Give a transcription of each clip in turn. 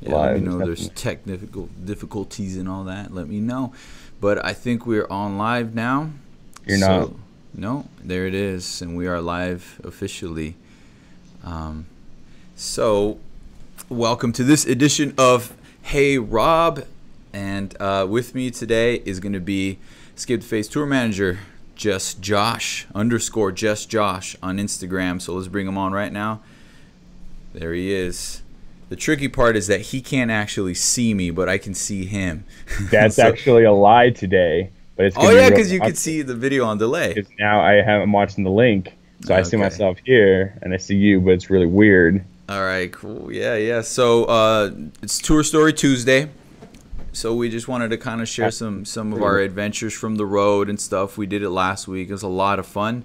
Yeah, let me live. know It's there's definitely technical difficulties and all that. Let me know. But I think we're on live now. you're not. So, no, there it is. And we are live officially. Um, so, welcome to this edition of Hey Rob. And with me today is going to be Skip the Face Tour Manager, Just Josh, _ Just Josh on Instagram. So, let's bring him on right now. There he is. The tricky part is that he can't actually see me, but I can see him. That's So, actually a lie today, but it's oh gonna be yeah, real because you could awesome see the video on delay. because now I'm watching the link, so I see Okay. myself here and I see you, but it's really weird. All right. Cool. Yeah. Yeah. So it's Tour Story Tuesday. So we just wanted to kind of share some of our adventures from the road and stuff. We did it last week. It was a lot of fun.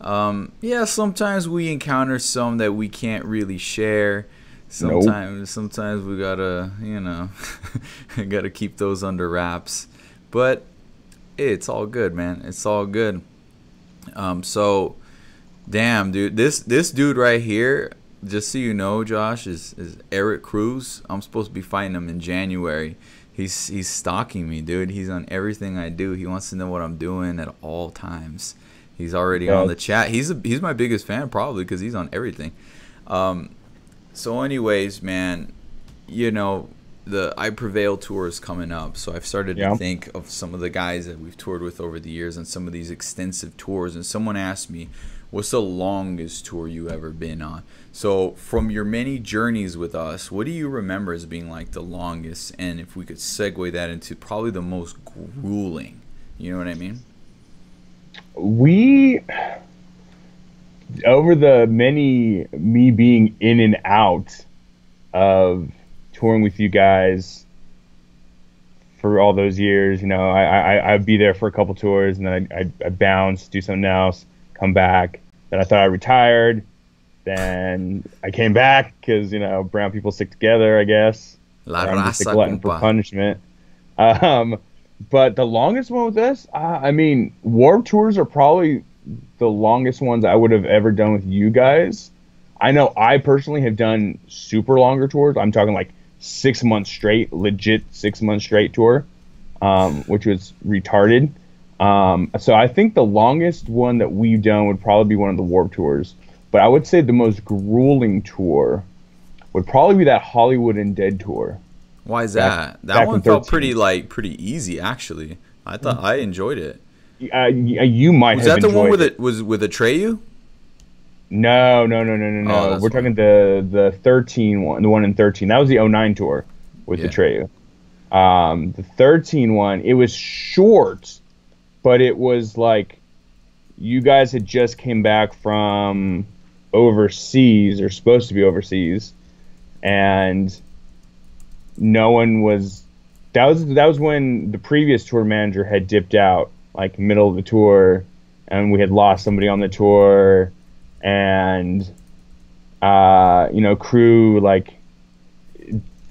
Yeah. Sometimes we encounter some that we can't really share. Nope. Sometimes we gotta, gotta keep those under wraps. But it's all good, man. It's all good. So, damn, dude, this dude right here, just so you know, Josh, is Eric Cruz. I'm supposed to be fighting him in January. He's stalking me, dude. He's on everything I do. He wants to know what I'm doing at all times. He's already on the chat. He's my biggest fan probably because he's on everything. So anyways, man, the I Prevail tour is coming up. So I've started to think of some of the guys that we've toured with over the years and some of these extensive tours. And someone asked me, what's the longest tour you ever been on? So from your many journeys with us, what do you remember as being like the longest? And if we could segue that into probably the most grueling, you know what I mean? We, over the me being in and out of touring with you guys for all those years, I'd be there for a couple tours and then I'd bounce, do something else, come back. Then I thought I retired. Then I came back because, brown people stick together, I guess. I'm just a glutton for punishment. But the longest one with us, Warped Tours are probably the longest ones I would have ever done with you guys. I know I personally have done super longer tours. I'm talking like 6 months straight, legit 6 months straight tour, which was retarded. So I think the longest one that we've done would probably be one of the Warped Tours. But I would say the most grueling tour would probably be that Hollywood and Dead tour. Why is that? That one felt pretty easy actually. I thought I enjoyed it. You might was have that the one enjoyed with it. Was with Atreyu? No. Oh, We're talking the 13 one, the one in 13. That was the 09 tour with Atreyu. The 13 one, it was short, but it was like you guys had just came back from overseas, or supposed to be overseas, and no one was. That was when the previous tour manager had dipped out, like middle of the tour, and we had lost somebody on the tour, and crew, like,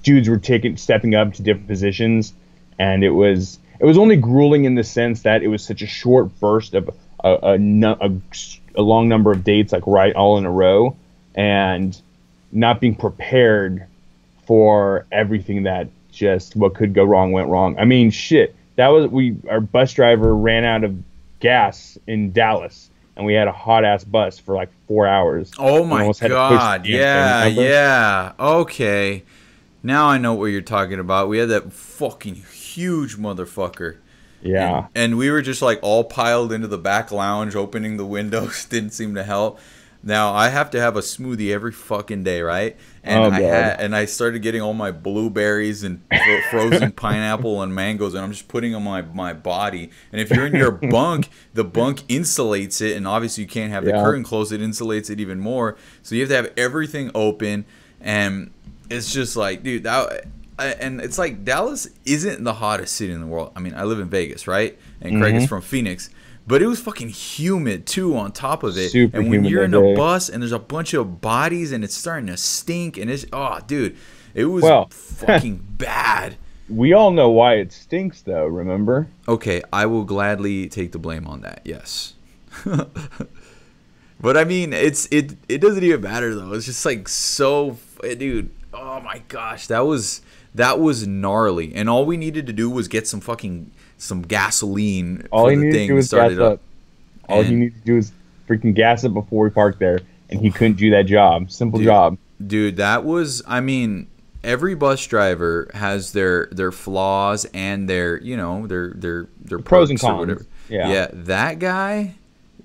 dudes were stepping up to different positions, and it was only grueling in the sense that it was such a short burst of a long number of dates, like right all in a row, and not being prepared for everything that just what could go wrong went wrong. I mean, shit. That was our bus driver ran out of gas in Dallas, and we had a hot ass bus for like 4 hours. Oh my god! Yeah. Okay, now I know what you're talking about. We had that fucking huge motherfucker. Yeah. And we were just like all piled into the back lounge, opening the windows. Didn't seem to help. Now I have to have a smoothie every fucking day, right? And I started getting all my blueberries and frozen pineapple and mangoes, and I'm just putting them on my body. And if you're in your bunk, the bunk insulates it, and obviously you can't have the curtain closed. It insulates it even more. So you have to have everything open, and it's just like, dude, and it's like Dallas isn't the hottest city in the world. I mean, I live in Vegas, right? And Craig is from Phoenix. But it was fucking humid, too, on top of it. Super and when humid you're in that a day. bus and there's a bunch of bodies and it's starting to stink and it's... Oh, dude. It was fucking bad. We all know why it stinks, though, remember? Okay, I will gladly take the blame on that, yes. But, I mean, it doesn't even matter, though. It's just, like, so... Dude, Oh my gosh, that was gnarly. And all we needed to do was get some gasoline All for he the needed to thing do to was start gas it up. up. All he And needed to do was freaking gas up before we parked there, and he couldn't do that job. Simple job. dude, that was, I mean, every bus driver has their flaws and their, their Pros and perks or cons. whatever. Yeah. Yeah, that guy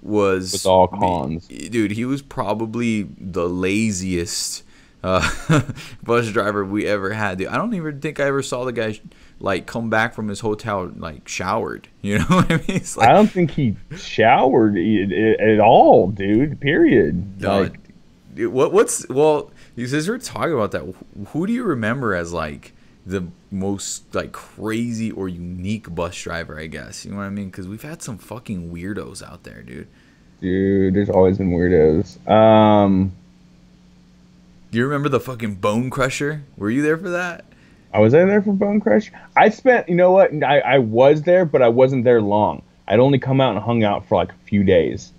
was With all cons. dude, he was probably the laziest bus driver we ever had. Dude, I don't even think I ever saw the guy like come back from his hotel like showered. You know what I mean? It's like, I don't think he showered at all, dude. Period. Like, well, since we're talking about that, who do you remember as like the most like crazy or unique bus driver, I guess? You know what I mean? Because we've had some fucking weirdos out there, dude. dude, there's always been weirdos. Do you remember the fucking Bone Crusher? Were you there for that? I was there for Bone Crush. I spent, you know what? I was there, but I wasn't there long. I'd only come out and hung out for like a few days.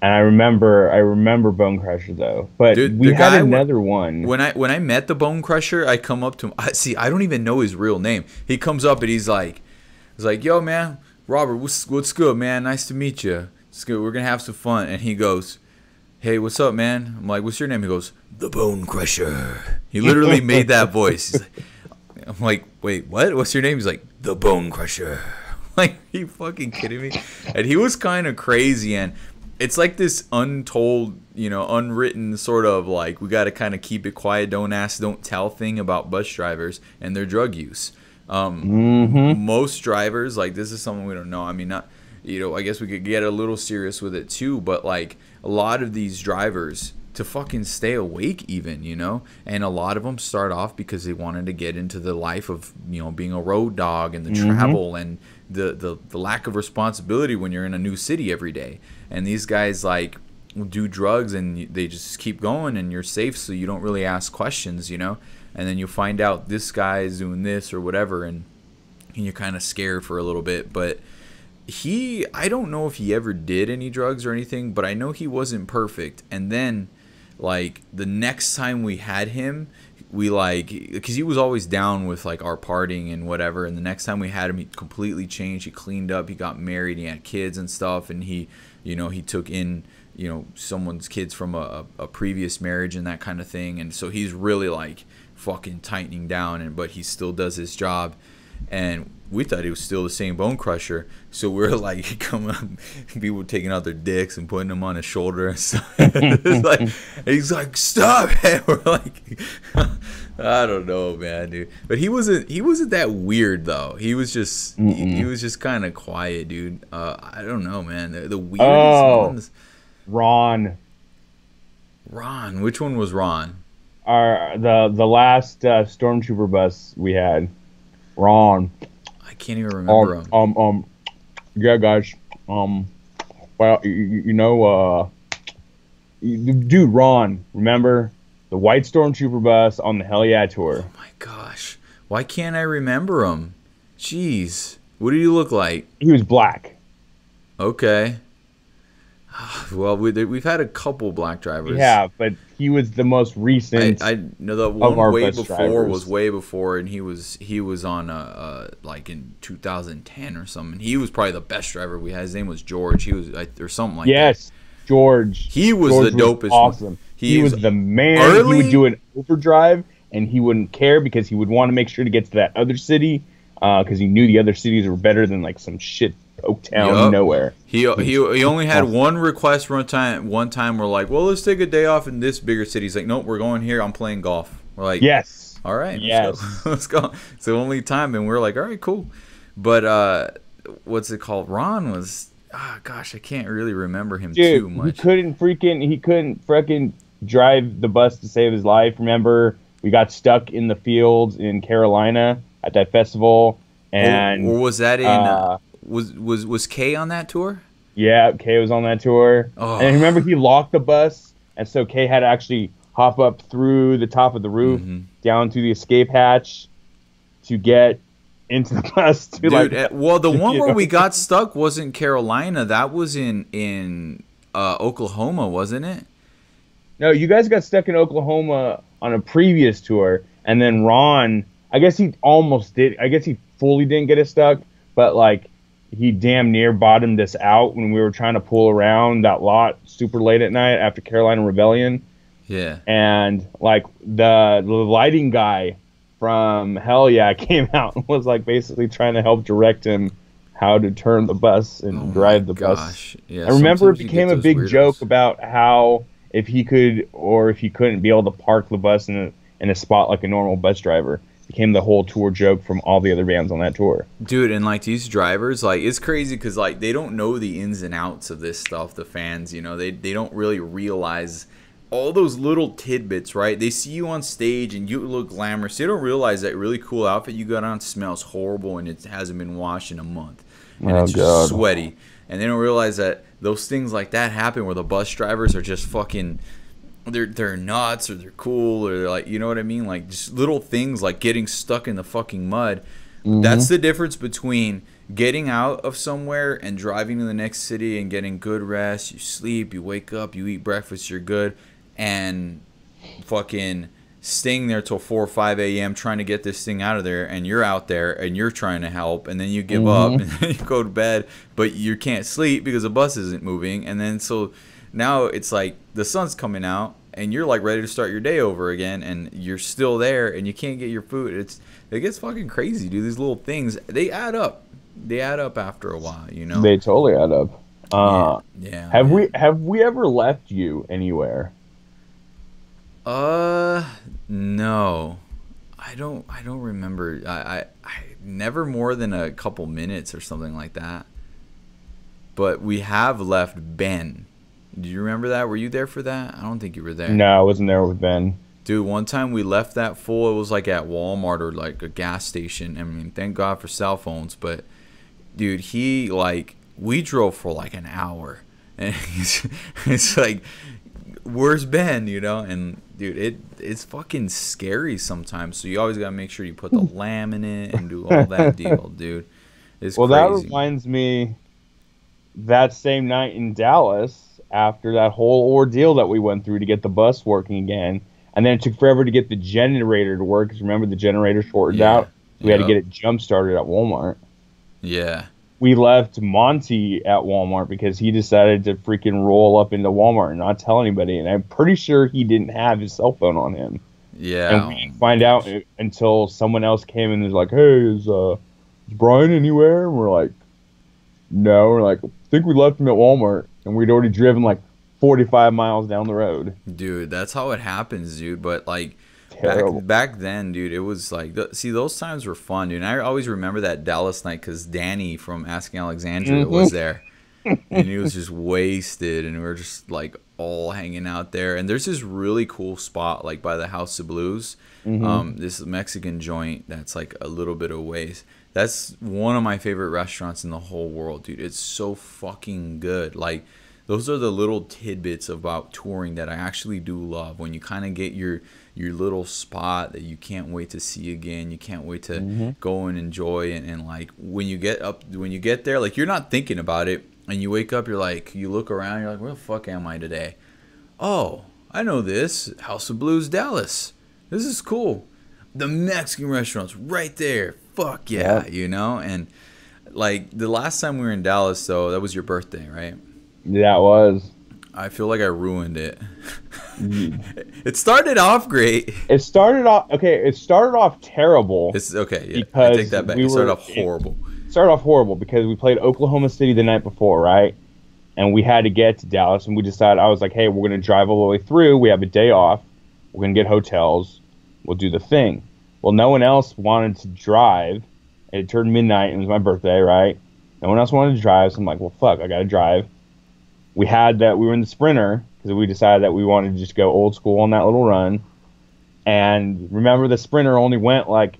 And I remember Bone Crusher though. But Dude, we the had guy another one. When I met the Bone Crusher, I come up to him. I don't even know his real name. He comes up and he's like, "Yo, man, Robert, what's good, man? Nice to meet you. It's good. We're gonna have some fun." And he goes, "Hey, what's up, man?" I'm like, "What's your name?" He goes, "The Bone Crusher." He literally made that voice. He's like, I'm like, "Wait, what? What's your name?" He's like, "The Bone Crusher." Like, are you fucking kidding me? And he was kind of crazy, and it's like this untold, unwritten sort of like, we got to kind of keep it quiet, don't ask, don't tell thing about bus drivers and their drug use. Most drivers, like, this is something we don't know. I mean, not, I guess we could get a little serious with it too, but like a lot of these drivers to fucking stay awake even, and a lot of them start off because they wanted to get into the life of, being a road dog and the travel and the lack of responsibility when you're in a new city every day. And these guys like do drugs and they just keep going, and you're safe, so you don't really ask questions, and then you find out this guy is doing this or whatever, and you're kind of scared for a little bit. But I don't know if he ever did any drugs or anything, but I know he wasn't perfect. And then like the next time we had him, we because he was always down with like our partying and whatever, and the next time we had him, he completely changed. He cleaned up, he got married, he had kids and stuff, and he took in someone's kids from a previous marriage and that kind of thing. And so he's really like fucking tightening down, but he still does his job. And we thought he was still the same Bone Crusher, so we're like coming up, people taking out their dicks and putting them on his shoulder and stuff. He's like, "Stop it!" We're like, I don't know, man, dude. But he wasn't that weird though. He was just he was just kind of quiet, dude. I don't know, man. The weirdest ones. Ron, which one was Ron? The last stormtrooper bus we had. Ron. I can't even remember him. Yeah, guys. Well, dude, Ron. Remember the white stormtrooper bus on the Hell Yeah tour? Oh my gosh, why can't I remember him? Jeez, what did he look like? He was black. Okay. Well, we've had a couple black drivers. Yeah, but he was the most recent. I know the one way before was way before, and he was on like in 2010 or something. He was probably the best driver we had. His name was George. He was or something like that. Yes, George. He was the dopest. Awesome. One. He was the man. Early? He would do an overdrive, and he wouldn't care because he would want to make sure to get to that other city because he knew the other cities were better than like some shit poke town nowhere. He only had one request one time. We're like, well, let's take a day off in this bigger city. He's like, nope, we're going here. I'm playing golf. We're like, yes, all right, yes, let's go. It's the only time, and we're like, all right, cool. But what's it called? Ron was, gosh, I can't really remember him too much. He couldn't freaking drive the bus to save his life. Remember, we got stuck in the fields in Carolina at that festival, and or was that in? Was Kay on that tour? Yeah, Kay was on that tour. Oh. And remember, he locked the bus, and so Kay had to actually hop up through the top of the roof, down through the escape hatch, to get into the bus. Dude, well, the one where we got stuck wasn't Carolina. That was in Oklahoma, wasn't it? No, you guys got stuck in Oklahoma on a previous tour, and then Ron, I guess he almost did. I guess he fully didn't get us stuck, but like he damn near bottomed us out when we were trying to pull around that lot super late at night after Carolina Rebellion. Yeah. And like the lighting guy from Hell Yeah came out and was like basically trying to help direct him how to turn the bus and drive the bus. Yeah, I remember it became a big joke about how if he could or if he couldn't be able to park the bus in a spot like a normal bus driver. It became the whole tour joke from all the other bands on that tour. Dude, and like these drivers, like it's crazy because like they don't know the ins and outs of this stuff. The fans, you know, they don't really realize all those little tidbits, right? They see you on stage and you look glamorous. They don't realize that really cool outfit you got on smells horrible and it hasn't been washed in a month. And it's just sweaty. And they don't realize that those things like that happen where the bus drivers are just fucking, they're nuts or they're cool or they're like, you know what I mean? Like just little things like getting stuck in the fucking mud. Mm-hmm. That's the difference between getting out of somewhere and driving to the next city and getting good rest. You sleep, you wake up, you eat breakfast, you're good. And fucking staying there till 4 or 5 a.m. trying to get this thing out of there, and you're out there and you're trying to help, and then you give up and then you go to bed, but you can't sleep because the bus isn't moving, and then so now it's like the sun's coming out and you're like ready to start your day over again, and you're still there and you can't get your food. It gets fucking crazy, dude. These little things, they add up. They add up after a while, you know. They totally add up. Yeah. Have we ever left you anywhere? No, I don't remember. I never more than a couple minutes or something like that. But we have left Ben. Do you remember that? Were you there for that? I don't think you were there. No, I wasn't there with Ben. Dude, one time we left that fool. It was like at Walmart or like a gas station. I mean, thank God for cell phones. But dude, we drove for like an hour, and it's like, where's Ben? You know, and dude, it's fucking scary sometimes. So you always gotta make sure you put the lamb in it and do all that deal, dude. It's crazy. That reminds me, that same night in Dallas, after that whole ordeal that we went through to get the bus working again, and then it took forever to get the generator to work. Because remember, the generator shorted out. We had to get it jump started at Walmart. Yeah. We left Monty at Walmart because he decided to freaking roll up into Walmart and not tell anybody. And I'm pretty sure he didn't have his cell phone on him. Yeah. And we didn't find out until someone else came and was like, hey, is Brian anywhere? And we're like, no. We're like, I think we left him at Walmart. And we'd already driven like 45 miles down the road. Dude, that's how it happens, dude. But like, terrible. Back then, dude, it was like, see, those times were fun, dude. And I always remember that Dallas night because Danny from Asking Alexandria was there. And he was just wasted. And we were just like all hanging out there. And there's this really cool spot like by the House of Blues. This Mexican joint that's like a little bit of ways. That's one of my favorite restaurants in the whole world, dude. It's so fucking good. Like, those are the little tidbits about touring that I actually do love. When you kind of get your little spot that you can't wait to see again, you can't wait to go and enjoy, and like when you get there, like you're not thinking about it, and you wake up, you're like, you look around, you're like, where the fuck am I today? Oh, I know this, House of Blues, Dallas. This is cool. The Mexican restaurant's right there. Fuck yeah, you know. And like the last time we were in Dallas, though, that was your birthday, right? Yeah, it was. I feel like I ruined it. It started off great. It started off terrible. It's okay, yeah. I take that back. It started off horrible. It started off horrible because we played Oklahoma City the night before, right? And we had to get to Dallas, and we decided, I was like, hey, we're going to drive all the way through. We have a day off. We're going to get hotels. We'll do the thing. Well, no one else wanted to drive. It turned midnight, and it was my birthday, right? No one else wanted to drive, so I'm like, well, fuck, I got to drive. We were in the Sprinter because we decided that we wanted to just go old school on that little run. And remember, the Sprinter only went like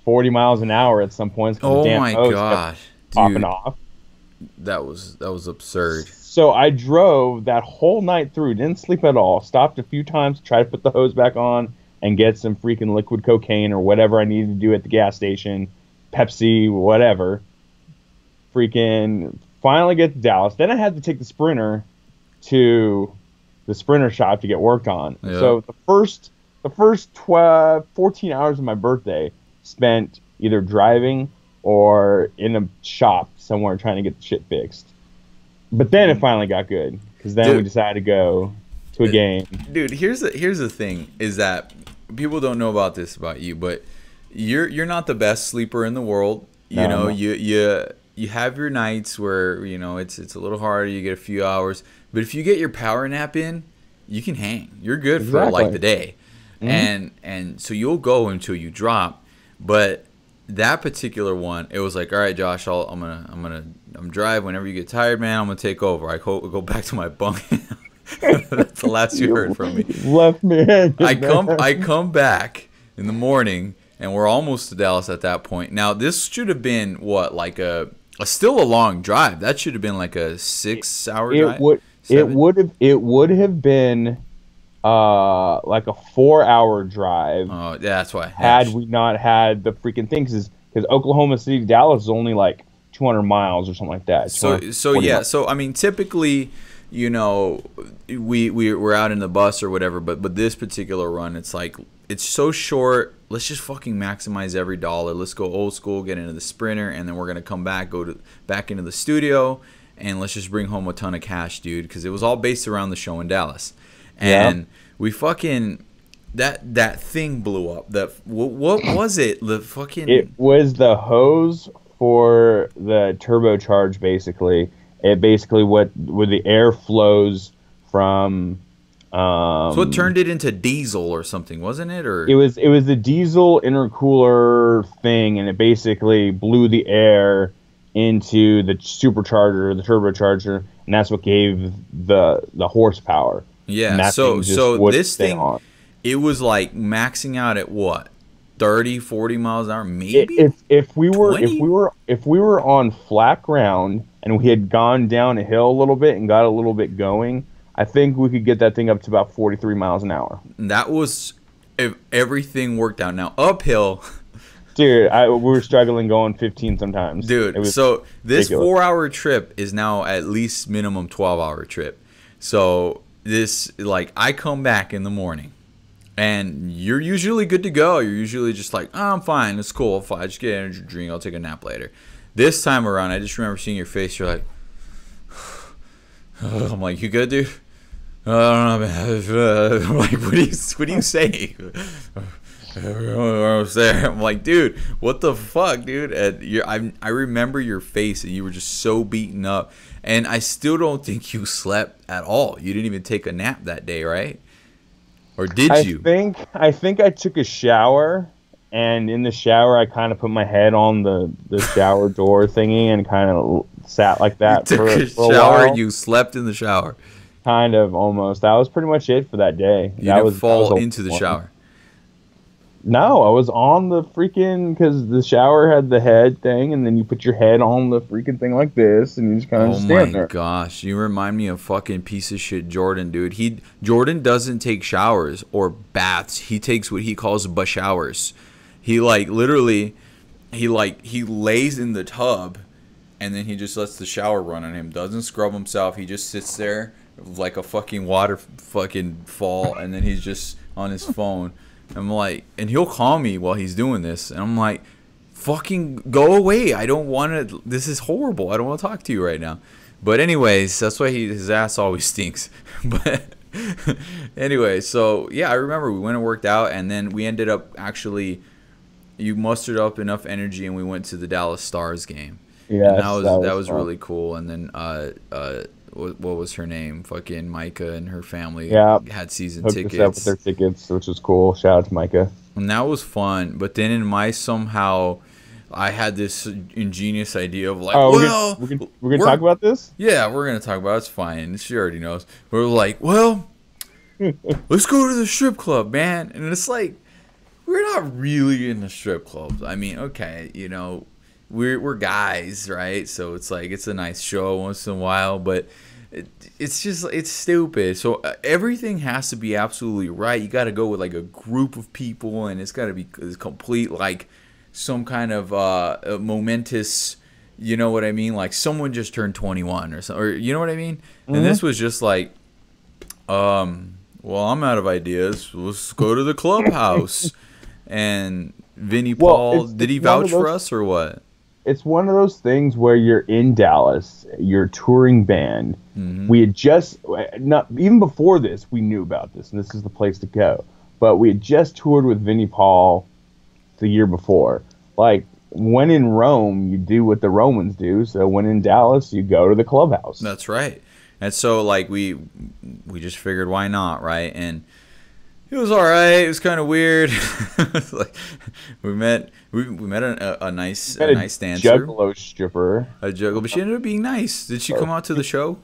40 miles an hour at some points. Oh my gosh, popping off. That was absurd. So I drove that whole night through, didn't sleep at all, stopped a few times to try to put the hose back on and get some freaking liquid cocaine or whatever I needed to do at the gas station, Pepsi, whatever. Freaking finally get to Dallas. Then I had to take the Sprinter to the Sprinter shop to get worked on. Yep. So the first the first 12, 14 hours of my birthday spent either driving or in a shop somewhere trying to get the shit fixed. But then it finally got good because then we Dude, decided to go to a game. dude, here's the thing is that people don't know about this about you, but you're not the best sleeper in the world. You No, know, no. you have your nights where, you know, it's a little harder, you get a few hours, but if you get your power nap in, you can hang. You're good for like the Exactly. day. And so you'll go until you drop. But that particular one, it was like, all right, Josh, I'm drive. Whenever you get tired, man, I'm gonna take over. I go back to my bunk. That's the last you heard from me. Left me hanging, man. I come back in the morning, and we're almost to Dallas at that point. Now this should have been what, like a still a long drive. That should have been like a 6 hour It drive. would Seven. it would have been like a 4 hour drive Oh, yeah, that's why. Yeah, had we not had the freaking things, because Oklahoma City to Dallas is only like 200 miles or something like that. So 240 yeah. miles. So I mean, typically, you know, we're out in the bus or whatever, but this particular run, it's like it's so short. Let's just fucking maximize every dollar. Let's go old school, get into the Sprinter, and then we're gonna come back, back into the studio, and let's just bring home a ton of cash, dude, because it was all based around the show in Dallas, and we fucking that thing blew up. That what was it? The fucking It was the hose for the turbocharge, basically. It basically where the air flows from. so it turned it into diesel or something, wasn't it? Or It was the diesel intercooler thing, and it basically blew the air into the supercharger, the turbocharger, and that's what gave the horsepower. And yeah. that thing just So wouldn't this stay thing, on. it was like maxing out at what, 30, 40 miles an hour, maybe. If we were 20? if we were on flat ground and we had gone down a hill a little bit and got a little bit going, I think we could get that thing up to about 43 miles an hour. That was if everything worked out. Now uphill, Dude, we were struggling going 15 sometimes. It dude. was So this ridiculous. 4 hour trip is now at least minimum 12 hour trip. So this, like, I come back in the morning, and you're usually good to go. You're usually just like, oh, I'm fine. It's cool. Fine. I just get an energy drink. I'll take a nap later. This time around, I just remember seeing your face. You're like, I'm like, you good, dude? I don't know, man. I'm like, what do you say? I was there. I'm like, dude, what the fuck, dude? And I remember your face, and you were just so beaten up. And I still don't think you slept at all. You didn't even take a nap that day, right? Or did you? I think I took a shower, and in the shower I kind of put my head on the shower door thingy and kind of sat like that Took a for a shower. while. You slept in the shower. Kind of, almost. That was pretty much it for that day. You that didn't was, that fall was a into the one. shower. No, I was on the freaking, because the shower had the head thing, and then you put your head on the freaking thing like this, and you just kind of Oh stand my there. gosh, you remind me of fucking piece of shit Jordan, dude. Jordan doesn't take showers or baths. He takes what he calls showers. He like literally, he lays in the tub, and then he just lets the shower run on him. Doesn't scrub himself. He just sits there like a fucking water fucking fall, and then he's just on his phone. I'm like, and he'll call me while he's doing this, and I'm like, fucking go away. I don't want to. This is horrible. I don't want to talk to you right now. But anyways, that's why his ass always stinks. But anyway, so yeah, I remember we went and worked out, and then we ended up actually, you mustered up enough energy, and we went to the Dallas Stars game. Yeah, And that was fun. really cool. And then what was her name? Fucking Micah and her family Yeah. had season Hooked us up with tickets. their tickets, which was cool. Shout out to Micah. And that was fun. But then in my somehow, I had this ingenious idea of like, Oh, well, we're gonna talk about this? yeah, we're gonna talk about it. It's fine. She already knows. We're like, well, let's go to the strip club, man. And it's like, we're not really in the strip clubs. I mean, okay, you know, we're guys, right? So it's like, it's a nice show once in a while, but it's just, it's stupid. So everything has to be absolutely right. You got to go with like a group of people, and it's got to be complete, like some kind of momentous, you know what I mean? Like someone just turned 21 or something, or you know what I mean? And this was just like, what well, I'm out of ideas. Let's go to the clubhouse. And Vinnie Paul, did he vouch for us or what? It's one of those things where you're in Dallas, you're a touring band. We had just, not even before this, we knew about this, and this is the place to go. But we had just toured with Vinnie Paul the year before. Like, when in Rome, you do what the Romans do. So when in Dallas, you go to the clubhouse. That's right. And so, like, we just figured, why not, right? And it was all right. It was kind of weird. Like, we met a nice dancer, juggalo stripper, a juggalo, but she ended up being nice. Did she come out to the show?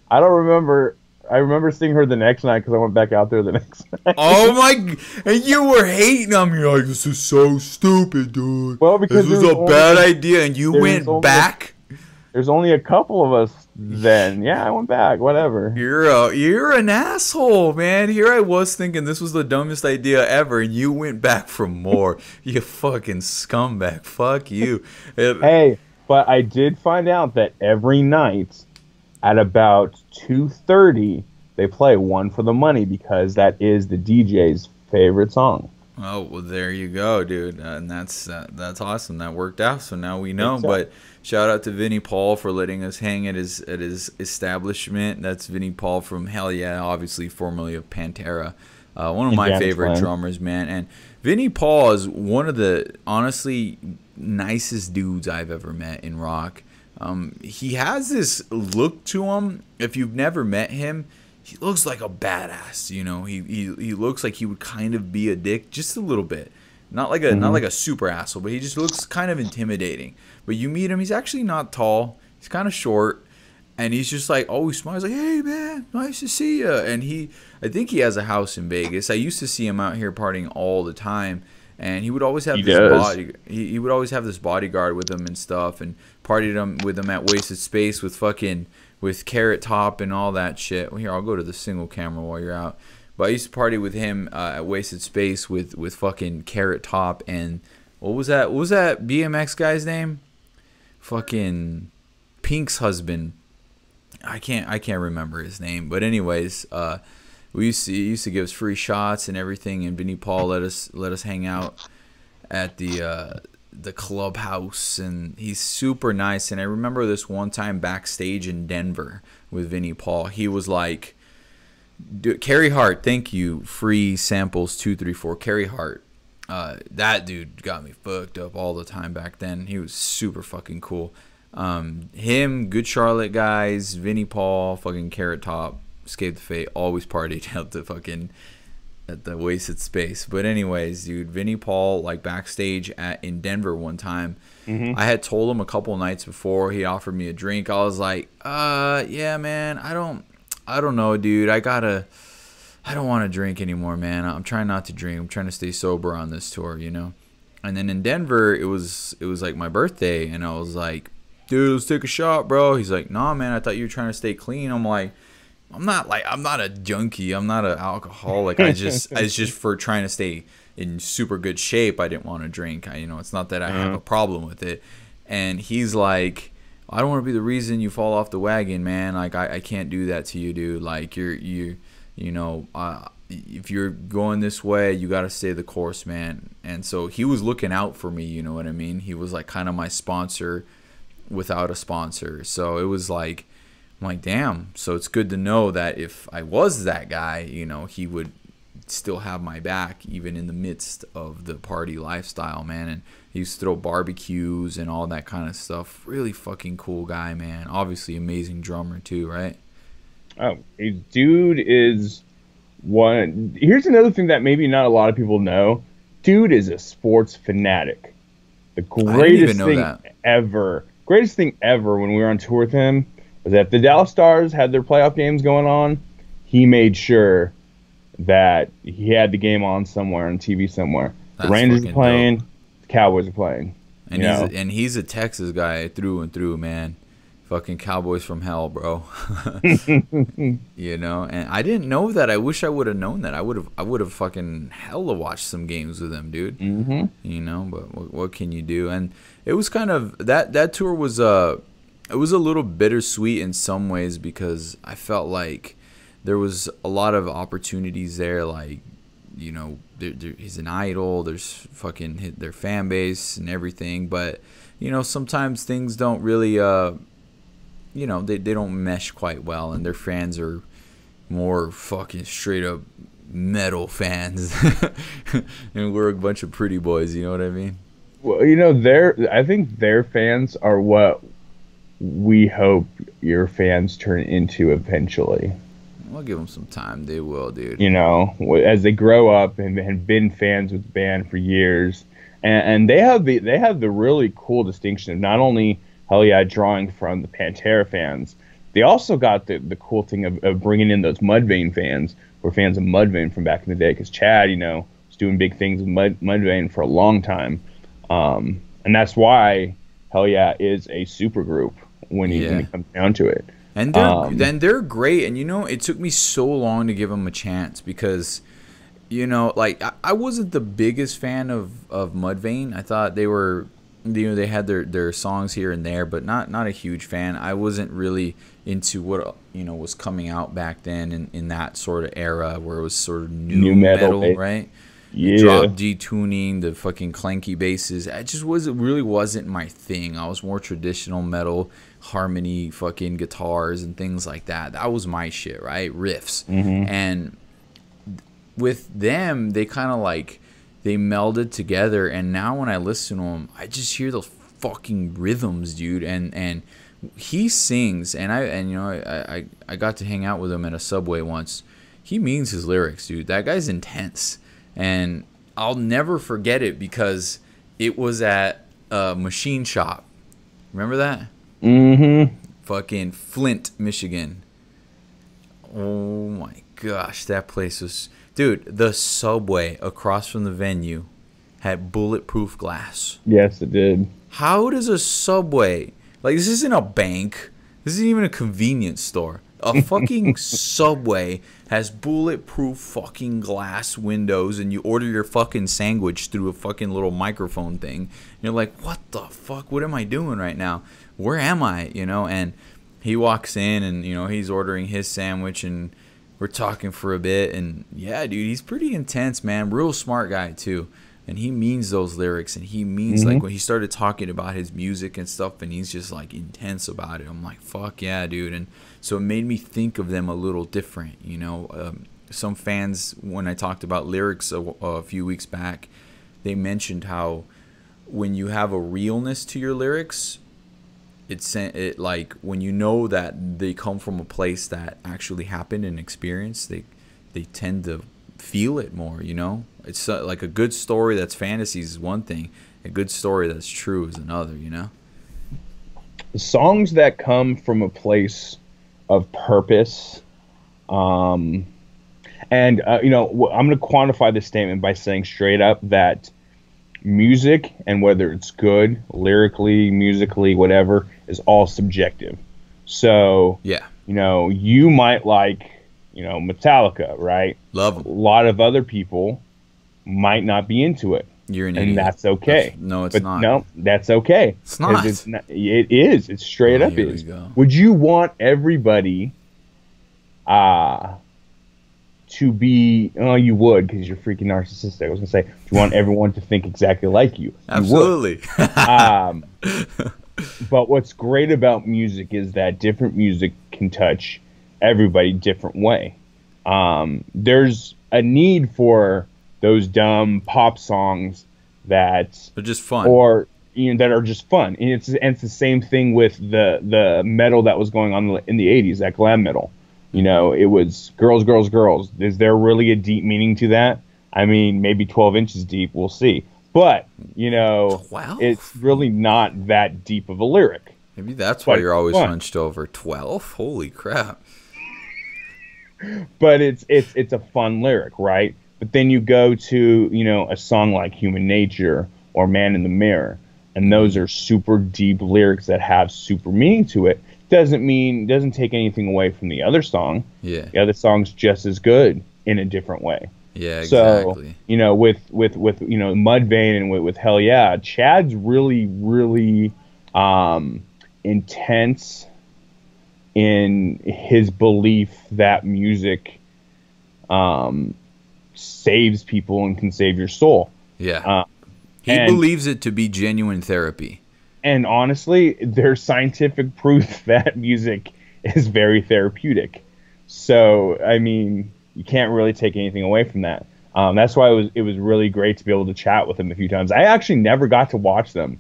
I don't remember. I remember seeing her the next night because I went back out there the next night. Oh my! And you were hating on me like, this is so stupid, dude. Well, because this was a bad idea, and you went back. There's only a couple of us then. Yeah, I went back. Whatever. You're an asshole, man. Here I was thinking this was the dumbest idea ever, and you went back for more. You fucking scumbag. Fuck you. Hey, but I did find out that every night at about 2:30 they play One for the Money because that is the DJ's favorite song. Oh, well, there you go, dude. And that's awesome. That worked out. So now we know. But shout out to Vinnie Paul for letting us hang at his establishment. That's Vinnie Paul from Hell Yeah, obviously formerly of Pantera. One of my favorite drummers, man. And Vinnie Paul is one of the honestly nicest dudes I've ever met in rock. He has this look to him. If you've never met him, he looks like a badass. You know, he looks like he would kind of be a dick just a little bit. Not like a super asshole, but he just looks kind of intimidating. But you meet him, he's actually not tall. He's kind of short, and he's just like always smiles, like, "Hey man, nice to see you." And I think he has a house in Vegas. I used to see him out here partying all the time, and he would always have he would always have this bodyguard with him and stuff, and partied with him at Wasted Space with Carrot Top and all that shit. Well, here, I'll go to the single camera while you're out. But I used to party with him at Wasted Space with fucking Carrot Top and what was that BMX guy's name? Fucking Pink's husband. I can't remember his name. But anyways, he used to give us free shots and everything, and Vinnie Paul let us hang out at the clubhouse, and he's super nice. And I remember this one time backstage in Denver with Vinnie Paul. He was like, Carrie Hart, thank you, free samples 234. Carrie Hart, that dude got me fucked up all the time back then. He was super fucking cool. Him, Good Charlotte guys, Vinnie Paul, fucking Carrot Top, Escape the Fate, always partied out the fucking at the Wasted Space. But anyways, dude, Vinnie Paul, like backstage in Denver one time, I had told him a couple nights before he offered me a drink. I was like, yeah, man, I don't know, dude. I don't want to drink anymore, man. I'm trying not to drink. I'm trying to stay sober on this tour, you know. And then in Denver, it was like my birthday, and I was like, dude, let's take a shot, bro. He's like, nah, man, I thought you were trying to stay clean. I'm like, I'm not a junkie. I'm not an alcoholic. It's just for trying to stay in super good shape. I didn't want to drink. It's not that I have a problem with it. And he's like, I don't want to be the reason you fall off the wagon, man. Like, I can't do that to you, dude. Like, if you're going this way, you got to stay the course, man. And so he was looking out for me, you know what I mean? He was like kind of my sponsor without a sponsor. So it was like, I'm like, damn. So it's good to know that if I was that guy, he would still have my back even in the midst of the party lifestyle, man. And he used to throw barbecues and all that kind of stuff. Really fucking cool guy, man. Obviously amazing drummer too, right? Oh, dude is one. Here's another thing that maybe not a lot of people know. Dude is a sports fanatic. The greatest thing ever when we were on tour with him was that if the Dallas Stars had their playoff games going on, he made sure that he had the game on somewhere on TV somewhere. The Rangers are playing, the Cowboys are playing. And he's a Texas guy through and through, man. Fucking Cowboys from hell, bro. And I didn't know that. I wish I would have known that. I would have fucking hella watched some games with him, dude. But what can you do? And it was kind of that tour was it was a little bittersweet in some ways because I felt like there was a lot of opportunities there. Like, you know, he's an idol. There's fucking their fan base and everything. But, you know, sometimes things don't really, you know, they don't mesh quite well. And their fans are more fucking straight up metal fans. And we're a bunch of pretty boys, you know what I mean? Well, you know, I think their fans are what we hope your fans turn into eventually. I'll give them some time. They will, dude. You know, as they grow up and have been fans with the band for years, and they have the really cool distinction of not only Hell Yeah drawing from the Pantera fans, they also got the cool thing of bringing in those Mudvayne fans, who were fans of Mudvayne from back in the day, because Chad, you know, was doing big things with Mudvayne for a long time, and that's why Hell Yeah is a super group when it comes down to it. And they're great. And, you know, it took me so long to give them a chance because, you know, like, I wasn't the biggest fan of Mudvayne. I thought they were, you know, they had their songs here and there, but not a huge fan. I wasn't really into what, you know, was coming out back then in that sort of era where it was sort of new metal, right? Yeah. Drop D tuning, the fucking clanky basses. It really wasn't my thing. I was more traditional metal, harmony, fucking guitars and things like that. That was my shit, right? Riffs. Mm-hmm. And with them, they kind of like, they melded together. And now when I listen to them, I just hear those fucking rhythms, dude. And he sings, and you know, I got to hang out with him at a Subway once. He means his lyrics, dude. That guy's intense. And I'll never forget it because it was at a machine shop. Remember that? Mm-hmm. Fucking Flint, Michigan. Oh my gosh, that place was... Dude, the Subway across from the venue had bulletproof glass. Yes, it did. How does a Subway... Like, this isn't a bank. This isn't even a convenience store. A fucking Subway has bulletproof fucking glass windows, and you order your fucking sandwich through a fucking little microphone thing. And you're like, what the fuck? What am I doing right now? Where am I? You know, and he walks in, and, you know, he's ordering his sandwich, and we're talking for a bit. And, yeah, dude, he's pretty intense, man. Real smart guy, too. And he means those lyrics, and he means, like, when he started talking about his music and stuff, and he's just, like, intense about it. I'm like, fuck yeah, dude. And so it made me think of them a little different, you know. Some fans, when I talked about lyrics a few weeks back, they mentioned how when you have a realness to your lyrics, it like, when you know that they come from a place that actually happened and experienced, they tend to feel it more, you know. It's like a good story that's fantasy is one thing, a good story that's true is another, you know. Songs that come from a place of purpose, and you know, I'm going to quantify this statement by saying straight up that music, and whether it's good lyrically, musically, whatever, is all subjective. So yeah, you know, you might like, you know, Metallica, right? Love them. A lot of other people might not be into it. You're an and idiot. That's okay. No, it's not. No, that's okay. It's not. It is. It's straight up here is. we go. Would you want everybody to be... Oh, you would, because you're freaking narcissistic. I was going to say, you want everyone to think exactly like you. Absolutely. You would. But what's great about music is that different music can touch everybody different way. There's a need for those dumb pop songs that they're just fun, or you know, that are just fun. And it's the same thing with the metal that was going on in the 80s, that glam metal. You know, it was girls, girls, girls. Is there really a deep meaning to that? I mean, maybe 12 inches deep. We'll see. But, you know, 12? It's really not that deep of a lyric. Maybe that's why you're always hunched over. 12? Holy crap. But it's a fun lyric, right? But then you go to, you know, a song like Human Nature or Man in the Mirror, and those are super deep lyrics that have super meaning to it. Doesn't take anything away from the other song. Yeah. The other song's just as good in a different way. Yeah, exactly. So, you know, with you know, Mudvayne and with Hell Yeah, Chad's really, really intense in his belief that music saves people and can save your soul. Yeah. He and believes it to be genuine therapy. and honestly, there's scientific proof that music is very therapeutic. So, I mean, you can't really take anything away from that. That's why it was really great to be able to chat with him a few times. I actually never got to watch them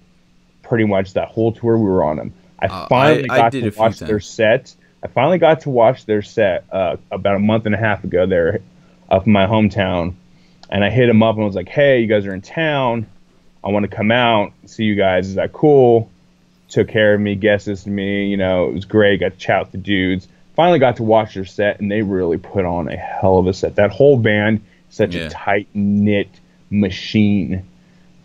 pretty much that whole tour we were on them. I finally got to watch their set. I finally got to watch their set about a month and a half ago there up in my hometown. And I hit him up and was like, hey, you guys are in town. I want to come out, see you guys. Is that cool? Took care of me, guest listed me. You know, it was great. Got to chat with the dudes. Finally got to watch their set, and they really put on a hell of a set. That whole band, such a tight-knit machine.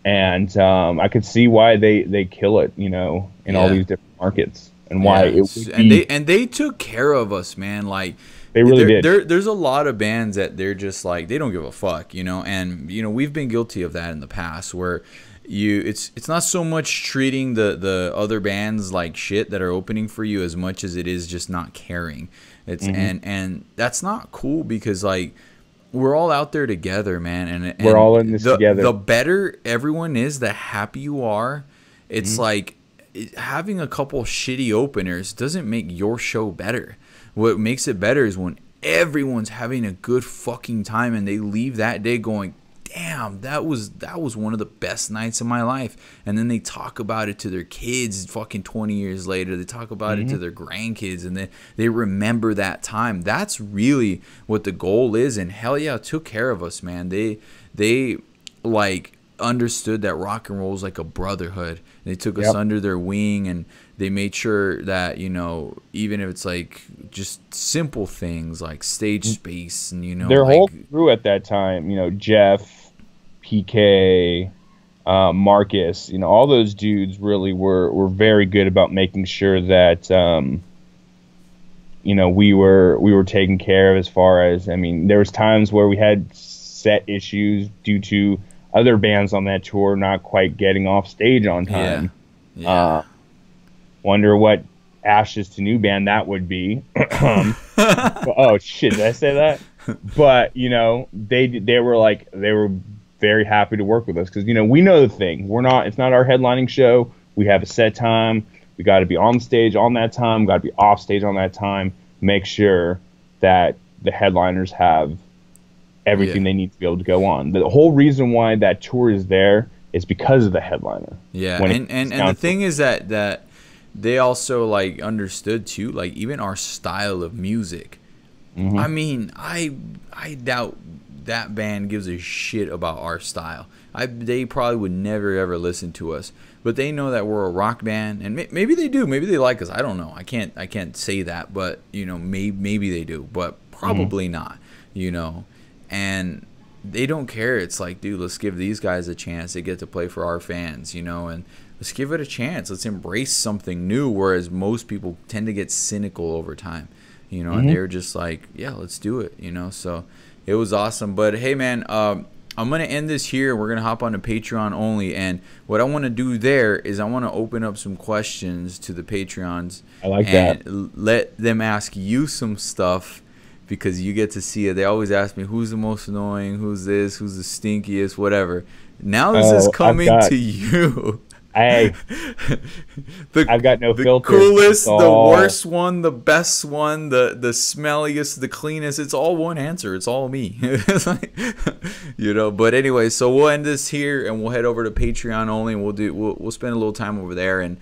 And I could see why they kill it, you know, in all these different markets. And why it would be... And they took care of us, man. Like, they really did. There's a lot of bands that they're just like, they don't give a fuck, you know. And, you know, we've been guilty of that in the past where it's not so much treating the other bands like shit that are opening for you as much as it is just not caring. It's and that's not cool because, like, we're all out there together, man. And we're all in this together. The better everyone is, the happy you are. It's like having a couple shitty openers doesn't make your show better. What makes it better is when everyone's having a good fucking time and they leave that day going, damn, that was one of the best nights of my life. And then they talk about it to their kids fucking 20 years later. They talk about it to their grandkids, and they remember that time. That's really what the goal is. And hell yeah, took care of us, man. They like understood that rock and roll is like a brotherhood. They took us under their wing, and they made sure that, you know, even if it's like just simple things like stage space and, you know, their like, whole crew at that time, you know, Jeff, PK, Marcus, you know, all those dudes really were very good about making sure that you know, we were taken care of as far as, I mean, there was times where we had set issues due to other bands on that tour not quite getting off stage on time. Wonder what Ashes to New Band that would be. Oh shit, did I say that? But, you know, they were very happy to work with us because, you know, we know the thing. It's not our headlining show. We have a set time. We got to be on stage on that time. Got to be off stage on that time. Make sure that the headliners have everything they need to be able to go on. The whole reason why that tour is there is because of the headliner. Yeah, and the thing is that they also like understood too, like even our style of music. I mean, I doubt that band gives a shit about our style. They probably would never ever listen to us, but they know that we're a rock band, and maybe they do. Maybe they like us. I don't know. I can't say that, but you know, maybe they do, but probably not. You know. And they don't care. It's like, dude, let's give these guys a chance. They get to play for our fans, you know, and let's give it a chance. Let's embrace something new, whereas most people tend to get cynical over time, you know, and they're just like, yeah, let's do it, you know. So it was awesome. But hey, man, I'm going to end this here. We're going to hop on to Patreon only. And what I want to do there is I want to open up some questions to the Patreons. I like that. Let them ask you some stuff, because you get to see it. They always ask me, who's the most annoying, who's this, who's the stinkiest, whatever. Now this is coming to you. I've got no filter. The coolest, the worst one, the best one, the smelliest, the cleanest. It's all one answer. It's all me. It's like, you know. But anyway, so we'll end this here, and we'll head over to Patreon only. And we'll spend a little time over there and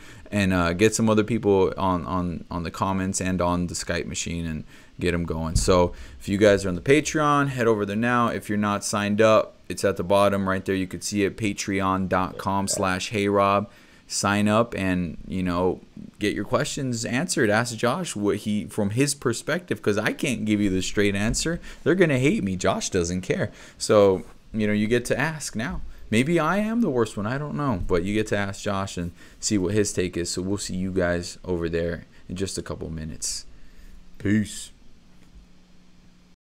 get some other people on the comments and on the Skype machine and get them going. So if you guys are on the Patreon, head over there now. If you're not signed up, it's at the bottom right there. You could see it, patreon.com/HeyROB. Sign up and, you know, get your questions answered. Ask Josh what from his perspective, because I can't give you the straight answer. They're going to hate me. Josh doesn't care. So, you know, you get to ask now. Maybe I am the worst one. I don't know. But you get to ask Josh and see what his take is. So we'll see you guys over there in just a couple minutes. Peace.